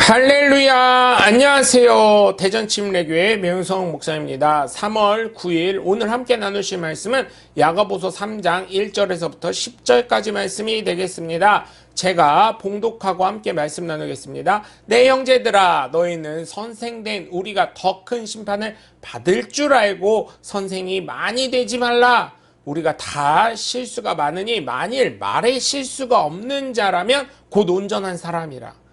할렐루야, 안녕하세요. 대전침례교회 명성 목사입니다. 3월 9일 오늘 함께 나누실 말씀은 야고보서 3장 1절에서부터 10절까지 말씀이 되겠습니다. 제가 봉독하고 함께 말씀 나누겠습니다. 내 형제들아, 너희는 선생된 우리가 더 큰 심판을 받을 줄 알고 선생이 많이 되지 말라. 우리가 다 실수가 많으니 만일 말에 실수가 없는 자라면 곧 온전한 사람이라.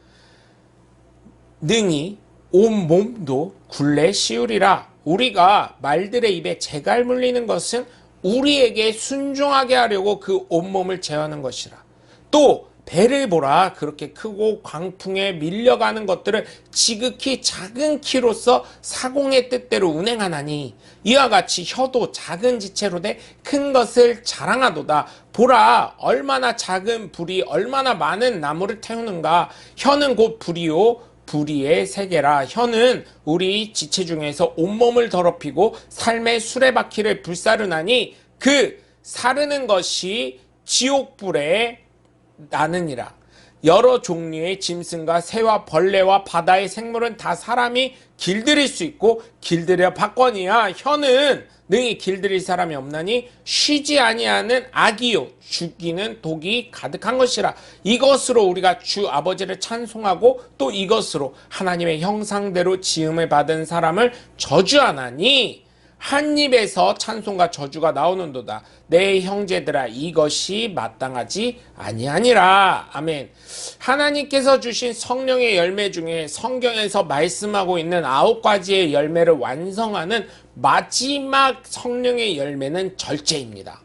능히 온 몸도 굴레 씌우리라. 우리가 말들의 입에 재갈 물리는 것은 우리에게 순종하게 하려고 그 온몸을 제어하는 것이라. 또 배를 보라. 그렇게 크고 광풍에 밀려가는 것들을 지극히 작은 키로서 사공의 뜻대로 운행하나니 이와 같이 혀도 작은 지체로 돼 큰 것을 자랑하도다. 보라, 얼마나 작은 불이 얼마나 많은 나무를 태우는가. 혀는 곧 불이요 불의의 세계라. 혀는 우리 지체 중에서 온몸을 더럽히고 삶의 수레바퀴를 불사르나니 그 사르는 것이 지옥불에 나느니라. 여러 종류의 짐승과 새와 벌레와 바다의 생물은 다 사람이 길들일 수 있고 길들여 받거니와 혀는 능히 길들일 사람이 없나니 쉬지 아니하는 악이요 죽이는 독이 가득한 것이라. 이것으로 우리가 주 아버지를 찬송하고 또 이것으로 하나님의 형상대로 지음을 받은 사람을 저주하나니 한 입에서 찬송과 저주가 나오는도다. 내 형제들아, 이것이 마땅하지 아니하니라. 아멘. 하나님께서 주신 성령의 열매 중에 성경에서 말씀하고 있는 9가지의 열매를 완성하는 마지막 성령의 열매는 절제입니다.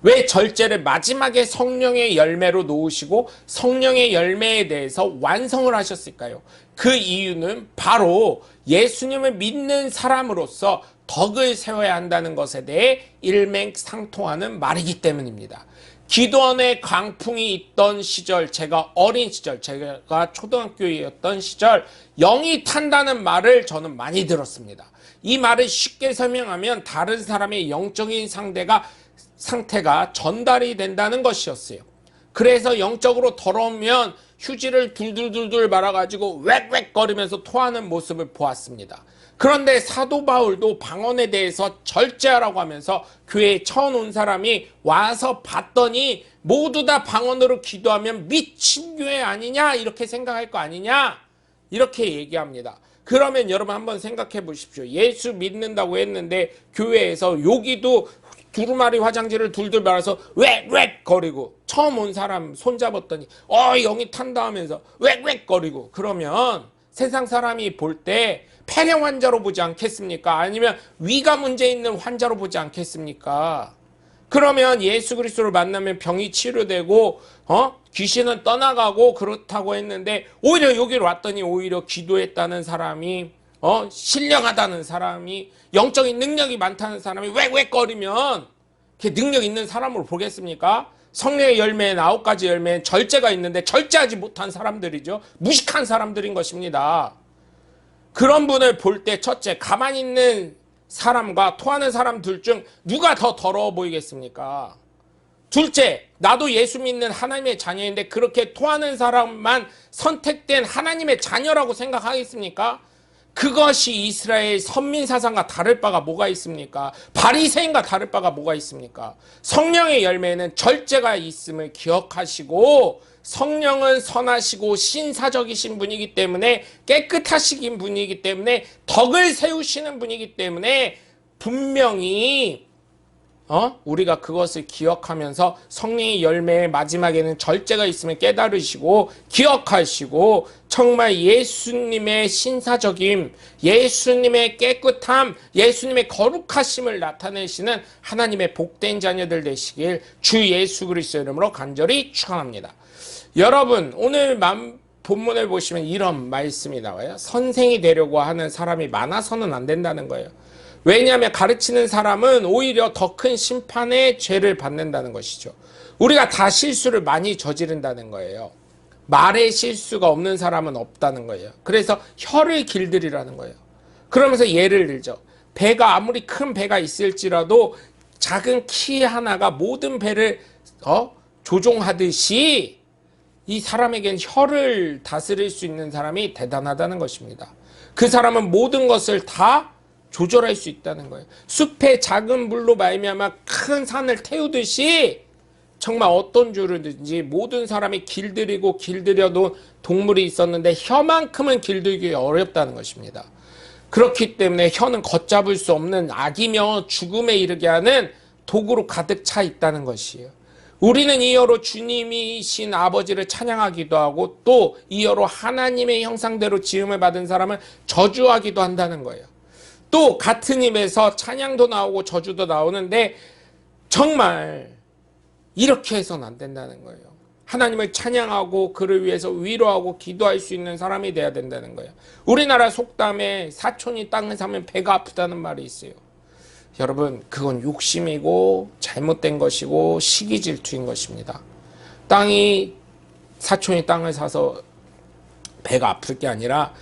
왜 절제를 마지막에 성령의 열매로 놓으시고 성령의 열매에 대해서 완성을 하셨을까요? 그 이유는 바로 예수님을 믿는 사람으로서 덕을 세워야 한다는 것에 대해 일맥상통하는 말이기 때문입니다. 기도원에 광풍이 있던 시절, 제가 어린 시절, 제가 초등학교였던 시절, 영이 탄다는 말을 저는 많이 들었습니다. 이 말을 쉽게 설명하면 다른 사람의 영적인 상태가 전달이 된다는 것이었어요. 그래서 영적으로 더러우면 휴지를 둘둘둘둘 말아가지고 웩웩거리면서 토하는 모습을 보았습니다. 그런데 사도 바울도 방언에 대해서 절제하라고 하면서 교회에 처음 온 사람이 와서 봤더니 모두 다 방언으로 기도하면 미친 교회 아니냐, 이렇게 생각할 거 아니냐, 이렇게 얘기합니다. 그러면 여러분 한번 생각해 보십시오. 예수 믿는다고 했는데 교회에서 여기도 두루마리 화장지를 둘둘 말아서 웩웩 거리고, 처음 온 사람 손잡았더니 영이 탄다 하면서 웩웩 거리고, 그러면 세상 사람이 볼 때 폐렴 환자로 보지 않겠습니까? 아니면 위가 문제 있는 환자로 보지 않겠습니까? 그러면 예수 그리스도를 만나면 병이 치료되고 귀신은 떠나가고 그렇다고 했는데 오히려 여기로 왔더니 오히려 기도했다는 사람이 신령하다는 사람이 영적인 능력이 많다는 사람이 웩웩거리면 그게 능력 있는 사람으로 보겠습니까? 성령의 열매엔 9가지 열매엔 절제가 있는데 절제하지 못한 사람들이죠. 무식한 사람들인 것입니다. 그런 분을 볼 때 첫째, 가만히 있는 사람과 토하는 사람 둘 중 누가 더 더러워 보이겠습니까? 둘째, 나도 예수 믿는 하나님의 자녀인데 그렇게 토하는 사람만 선택된 하나님의 자녀라고 생각하겠습니까? 그것이 이스라엘 선민사상과 다를 바가 뭐가 있습니까? 바리새인과 다를 바가 뭐가 있습니까? 성령의 열매는 절제가 있음을 기억하시고, 성령은 선하시고 신사적이신 분이기 때문에, 깨끗하신 분이기 때문에, 덕을 세우시는 분이기 때문에 분명히 우리가 그것을 기억하면서 성령의 열매의 마지막에는 절제가 있음을 깨달으시고 기억하시고, 정말 예수님의 신사적임, 예수님의 깨끗함, 예수님의 거룩하심을 나타내시는 하나님의 복된 자녀들 되시길 주 예수 그리스도 이름으로 간절히 축원합니다. 여러분, 오늘 본문을 보시면 이런 말씀이 나와요. 선생이 되려고 하는 사람이 많아서는 안 된다는 거예요. 왜냐하면 가르치는 사람은 오히려 더 큰 심판의 죄를 받는다는 것이죠. 우리가 다 실수를 많이 저지른다는 거예요. 말에 실수가 없는 사람은 없다는 거예요. 그래서 혀를 길들이라는 거예요. 그러면서 예를 들죠. 배가 아무리 큰 배가 있을지라도 작은 키 하나가 모든 배를 조종하듯이 이 사람에겐 혀를 다스릴 수 있는 사람이 대단하다는 것입니다. 그 사람은 모든 것을 다 조절할 수 있다는 거예요. 숲의 작은 물로 말미암아 큰 산을 태우듯이 정말 어떤 줄이든지 모든 사람이 길들이고 길들여도 동물이 있었는데 혀만큼은 길들이기 어렵다는 것입니다. 그렇기 때문에 혀는 걷잡을 수 없는 악이며 죽음에 이르게 하는 도구로 가득 차 있다는 것이에요. 우리는 이여로 주님이신 아버지를 찬양하기도 하고 또 이여로 하나님의 형상대로 지음을 받은 사람을 저주하기도 한다는 거예요. 또 같은 입에서 찬양도 나오고 저주도 나오는데 정말 이렇게 해서는 안 된다는 거예요. 하나님을 찬양하고 그를 위해서 위로하고 기도할 수 있는 사람이 돼야 된다는 거예요. 우리나라 속담에 사촌이 땅을 사면 배가 아프다는 말이 있어요. 여러분, 그건 욕심이고 잘못된 것이고 시기 질투인 것입니다. 사촌이 땅을 사서 배가 아플 게 아니라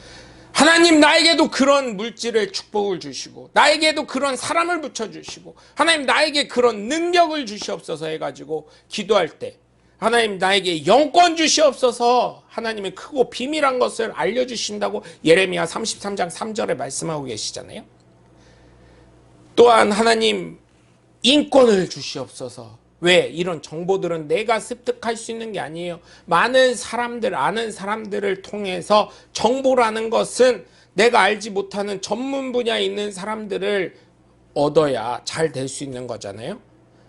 하나님 나에게도 그런 물질을 축복을 주시고 나에게도 그런 사람을 붙여주시고 하나님 나에게 그런 능력을 주시옵소서 해가지고 기도할 때 하나님 나에게 영권 주시옵소서 하나님의 크고 비밀한 것을 알려주신다고 예레미야 33장 3절에 말씀하고 계시잖아요. 또한 하나님 인권을 주시옵소서. 왜? 이런 정보들은 내가 습득할 수 있는 게 아니에요. 많은 사람들, 아는 사람들을 통해서 정보라는 것은 내가 알지 못하는 전문 분야에 있는 사람들을 얻어야 잘 될 수 있는 거잖아요.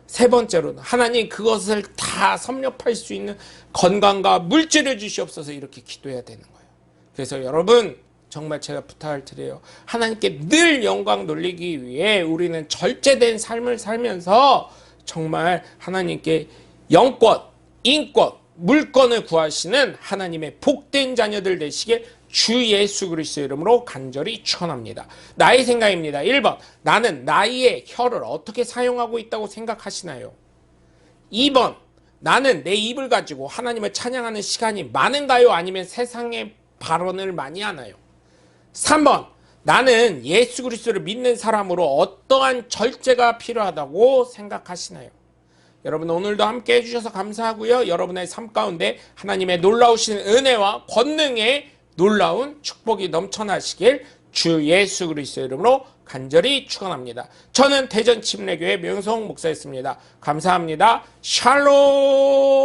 세 번째로는 하나님 그것을 다 섭렵할 수 있는 건강과 물질을 주시옵소서 이렇게 기도해야 되는 거예요. 그래서 여러분 정말 제가 부탁을 드려요. 하나님께 늘 영광 돌리기 위해 우리는 절제된 삶을 살면서 정말 하나님께 영권, 인권, 물권을 구하시는 하나님의 복된 자녀들 되시길 주 예수 그리스도의 이름으로 간절히 축원합니다. 나의 생각입니다. 1번, 나는 나의 혀를 어떻게 사용하고 있다고 생각하시나요? 2번, 나는 내 입을 가지고 하나님을 찬양하는 시간이 많은가요? 아니면 세상의 발언을 많이 하나요? 3번, 나는 예수 그리스도를 믿는 사람으로 어떠한 절제가 필요하다고 생각하시나요? 여러분 오늘도 함께 해주셔서 감사하고요. 여러분의 삶 가운데 하나님의 놀라우신 은혜와 권능의 놀라운 축복이 넘쳐나시길 주 예수 그리스도의 이름으로 간절히 축원합니다. 저는 대전 침례교회 명성 목사였습니다. 감사합니다. 샬롬.